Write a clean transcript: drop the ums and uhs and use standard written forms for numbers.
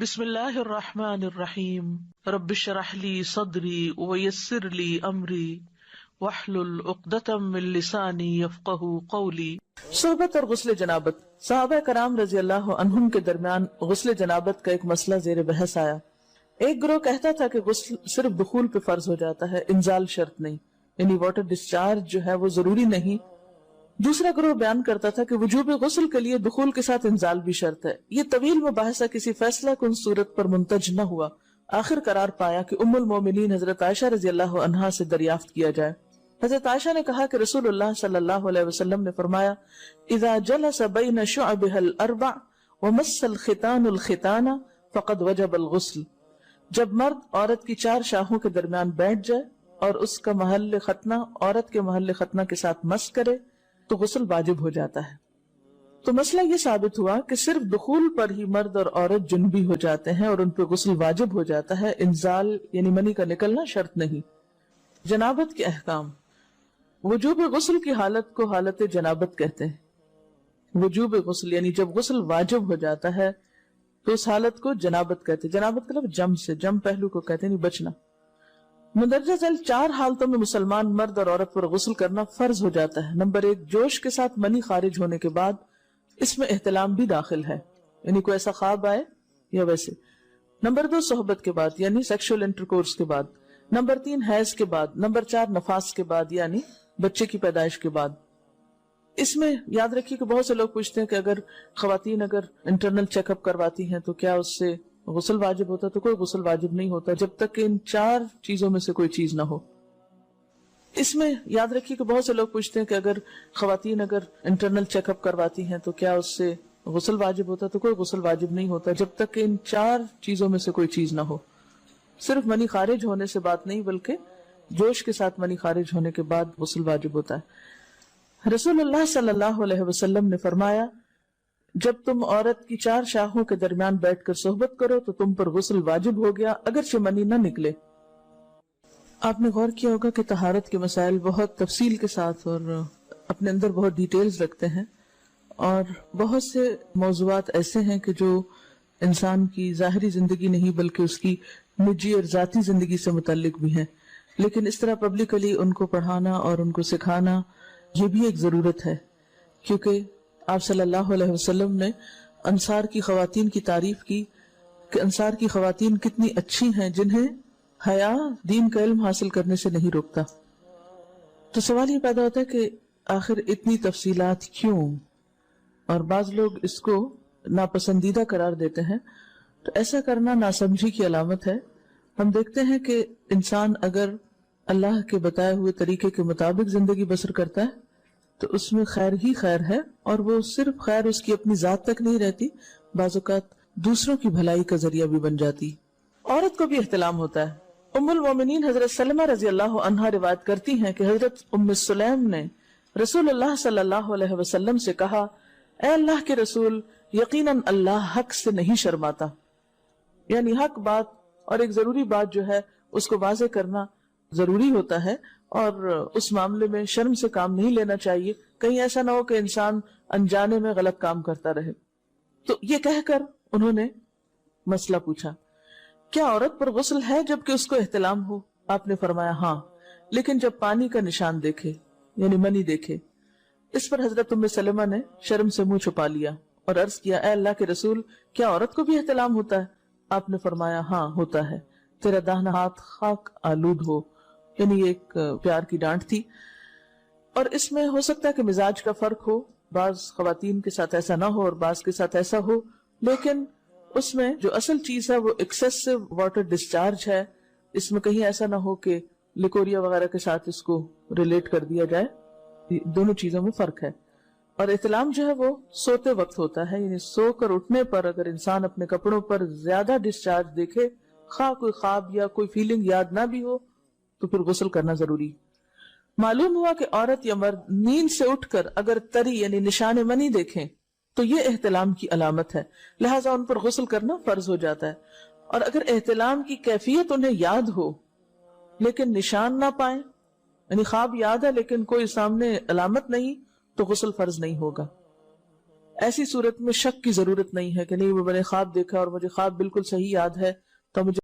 بسم اللہ الرحمن الرحیم رب اشرح لی صدری ویسر لی امری واحلل عقدۃ من لسانی یفقہوا قولی۔ صحبت اور غسل جنابت۔ صحابہ کرام رضی اللہ عنہم کے درمیان غسل جنابت کا ایک مسئلہ زیر بحث آیا۔ ایک گروہ کہتا تھا کہ غسل صرف دخول پہ فرض ہو جاتا ہے، انزال شرط نہیں، یعنی واٹر ڈسچارج جو ہے وہ ضروری نہیں۔ دوسرا گروہ بیان کرتا تھا کہ وجوب غسل کے لیے دخول کے ساتھ انزال بھی شرط ہے۔ یہ طویل مباحثہ کسی فیصلہ کن صورت پر منتج نہ ہوا۔ آخر قرار پایا کہ ام المومنین حضرت عائشہ رضی اللہ عنہا سے دریافت کیا جائے۔ حضرت عائشہ نے کہا کہ رسول اللہ صلی اللہ علیہ وسلم نے فرمایا، اذا جلس بین شعبها الاربع ومس الختان الختان فقد وجب الغسل۔ جب مرد عورت کی چار شاخوں کے درمیان بیٹھ جائے اور اس کا محل ختنہ عورت کے محل ختنہ کے ساتھ مس کرے تو غسل واجب ہو جاتا ہے۔ تو مسئلہ یہ ثابت ہوا کہ صرف دخول پر ہی مرد اور عورت جنبی ہو جاتے ہیں اور ان پہ غسل واجب ہو جاتا ہے، انزال یعنی منی کا نکلنا شرط نہیں۔ جنابت کے احکام۔ وجوب غسل کی حالت کو حالت جنابت کہتے ہیں۔ وجوب غسل یعنی جب غسل واجب ہو جاتا ہے تو اس حالت کو جنابت کہتے ہیں۔ جنابت کا لفظ جم سے، جم پہلو کو کہتے ہیں، بچنا۔ مندرجہ ذیل چار حالتوں میں مسلمان مرد اور عورت پر غسل کرنا فرض ہو جاتا ہے۔ نمبر 1، جوش کے ساتھ منی خارج ہونے کے بعد، اس میں احتلام بھی داخل ہے، یعنی کوئی ایسا خواب آئے یا ویسے۔ نمبر 2، صحبت کے بعد یعنی سیکشول انٹرکورس کے بعد۔ نمبر 3، حیض کے بعد۔ نمبر 4، نفاس کے بعد یعنی بچے کی پیدائش کے بعد۔ اس میں یاد رکھیے کہ بہت سے لوگ پوچھتے ہیں کہ اگر خواتین انٹرنل چیک اپ کرواتی ہیں تو کیا اس سے غسل واجب ہوتا؟ تو کوئی غسل واجب نہیں ہوتا جب تک کہ ان چار چیزوں میں سے کوئی چیز نہ ہو۔ اس میں یاد رکھیے کہ بہت سے لوگ پوچھتے ہیں کہ اگر خواتین انٹرنل چیک اپ کرواتی ہیں تو کیا اس سے غسل واجب ہوتا؟ تو کوئی غسل واجب نہیں ہوتا جب تک کہ ان چار چیزوں میں سے کوئی چیز نہ ہو۔ صرف منی خارج ہونے سے بات نہیں، بلکہ جوش کے ساتھ منی خارج ہونے کے بعد غسل واجب ہوتا ہے۔ رسول اللہ صلی اللہ علیہ وسلم نے فرمایا، جب تم عورت کی چار شاخوں کے درمیان بیٹھ کر صحبت کرو تو تم پر غسل واجب ہو گیا اگرچہ منی نہ نکلے۔ آپ نے غور کیا ہوگا کہ طہارت کے مسائل بہت تفصیل کے ساتھ اور اپنے اندر بہت ڈیٹیلز رکھتے ہیں، اور بہت سے موضوعات ایسے ہیں کہ جو انسان کی ظاہری زندگی نہیں بلکہ اس کی نجی اور ذاتی زندگی سے متعلق بھی ہیں، لیکن اس طرح پبلکلی ان کو پڑھانا اور ان کو سکھانا یہ بھی ایک ضرورت ہے، کیونکہ آپ صلی اللہ علیہ وسلم نے انصار کی خواتین کی تعریف کی کہ انصار کی خواتین کتنی اچھی ہیں جنہیں حیا دین کا علم حاصل کرنے سے نہیں روکتا۔ تو سوال یہ پیدا ہوتا ہے کہ آخر اتنی تفصیلات کیوں؟ اور بعض لوگ اس کو ناپسندیدہ قرار دیتے ہیں، تو ایسا کرنا ناسمجھی کی علامت ہے۔ ہم دیکھتے ہیں کہ انسان اگر اللہ کے بتائے ہوئے طریقے کے مطابق زندگی بسر کرتا ہے تو اس میں خیر ہی خیر ہے، اور وہ صرف خیر اس کی اپنی ذات تک نہیں رہتی، بعض اوقات دوسروں کی بھلائی کا ذریعہ بھی بن جاتی۔ عورت کو بھی احتلام ہوتا ہے۔ ام المومنین حضرت سلمہ رضی اللہ عنہا روایت کرتی ہیں کہ حضرت ام سلیم نے رسول اللہ صلی اللہ علیہ وسلم سے کہا، اے اللہ کے رسول، یقیناً اللہ حق سے نہیں شرماتا، یعنی حق بات اور ایک ضروری بات جو ہے اس کو واضح کرنا ضروری ہوتا ہے، اور اس معاملے میں شرم سے کام نہیں لینا چاہیے، کہیں ایسا نہ ہو کہ انسان انجانے میں غلط کام کرتا رہے۔ تو یہ کہہ کر انہوں نے مسئلہ پوچھا، کیا عورت پر غسل ہے جبکہ اس کو احتلام ہو؟ آپ نے فرمایا ہاں، لیکن جب پانی کا نشان دیکھے یعنی منی دیکھے۔ اس پر حضرت ام سلمہ نے شرم سے منہ چھپا لیا اور عرض کیا، اے اللہ کے رسول، کیا عورت کو بھی احتلام ہوتا ہے؟ آپ نے فرمایا ہاں ہوتا ہے، تیرا داہنا ہاتھ خاک آلود ہو، یعنی یہ ایک پیار کی ڈانٹ تھی۔ اور اس میں ہو سکتا ہے کہ مزاج کا فرق ہو، بعض خواتین کے ساتھ ایسا نہ ہو اور بعض کے ساتھ ایسا ہو، لیکن اس میں جو اصل چیز ہے وہ ایکسیسو واٹر ڈسچارج ہے۔ اس میں کہیں ایسا نہ ہو کہ لیکوریا وغیرہ کے ساتھ اس کو ریلیٹ کر دیا جائے، دونوں چیزوں میں فرق ہے۔ اور احتلام جو ہے وہ سوتے وقت ہوتا ہے، یعنی سو کر اٹھنے پر اگر انسان اپنے کپڑوں پر زیادہ ڈسچارج دیکھے، خواہ کوئی خواب یا کوئی فیلنگ یاد نہ بھی ہو، تو پھر غسل کرنا ضروری۔ معلوم ہوا کہ عورت یا مرد نیند سے اٹھ کر اگر تری یعنی نشان منی دیکھیں تو یہ احتلام کی علامت ہے، لہٰذا ان پر غسل کرنا فرض ہو جاتا ہے۔ اور اگر احتلام کی کیفیت انہیں یاد ہو لیکن نشان نہ پائیں، یعنی خواب یاد ہے لیکن کوئی سامنے علامت نہیں، تو غسل فرض نہیں ہوگا۔ ایسی صورت میں شک کی ضرورت نہیں ہے کہ نہیں وہ میں نے خواب دیکھا اور مجھے خواب بالکل صحیح یاد ہے تو مجھے